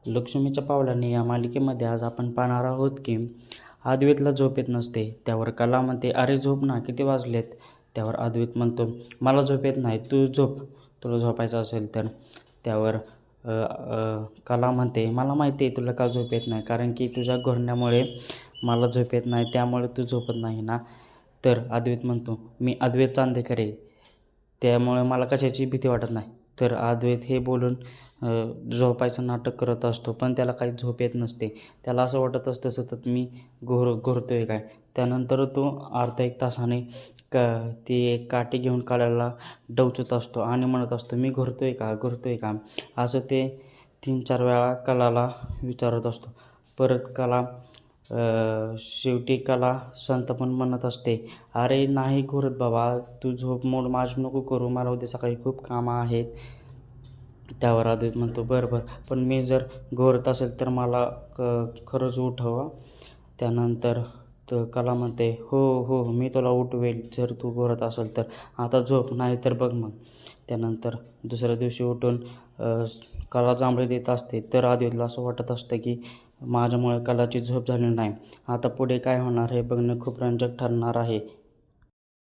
लक्ष्मीच्या पावलाने या मालिकेमध्ये आज आपण पाहणार आहोत की अद्वैतला झोप येत नसते. त्यावर कला म्हणते, अरे झोप ना, किती वाजलेत? त्यावर अद्वैत म्हणतो, मला झोप येत नाही, तू झोप, तुला झोपायचं असेल तर. त्यावर कला म्हणते, मला माहिती आहे तुला का झोप येत नाही, कारण की तुझ्या घोरण्यामुळे मला झोप येत नाही, त्यामुळे तू झोपत नाही ना. तर अद्वैत म्हणतो, मी अद्वैत चांदेकर आहे, त्यामुळे मला कशाची भीती वाटत नाही. तर अद्वैत हे बोलून झोपायचं नाटक करत असतो, पण त्याला काही झोप येत नसते. त्याला असं वाटत असतं सतत मी घोरतो आहे काय. त्यानंतर तो अर्धा एक तासाने ती एक काठी घेऊन कलाला डवचत असतो आणि म्हणत असतो, मी घोरतो आहे का. असं ते 3-4 वेळा कलाला विचारत असतो. परत कला शेवटी कला संत म्हणत असते, अरे नाही घोरत बाबा, तू झोप मोड, माझी नको करू, मला उद्या सकाळी खूप कामं आहेत. त्यावर अद्वैत म्हणतो, बरं पण मी जर घोरत असेल तर मला खरंच उठवा. त्यानंतर कला म्हणते, हो मी तुला उठवेल जर तू घोरत असेल तर. आता झोप, नाही तर बघ मग. त्यानंतर दुसऱ्या दिवशी उठून कला जांभळी देत असते. तर अद्वैतला असं वाटत असतं की माझ्यामुळे कलाची झोप झाली नाही. आता पुढे काय होणार हे बघणं खूप रंजक ठरणार आहे.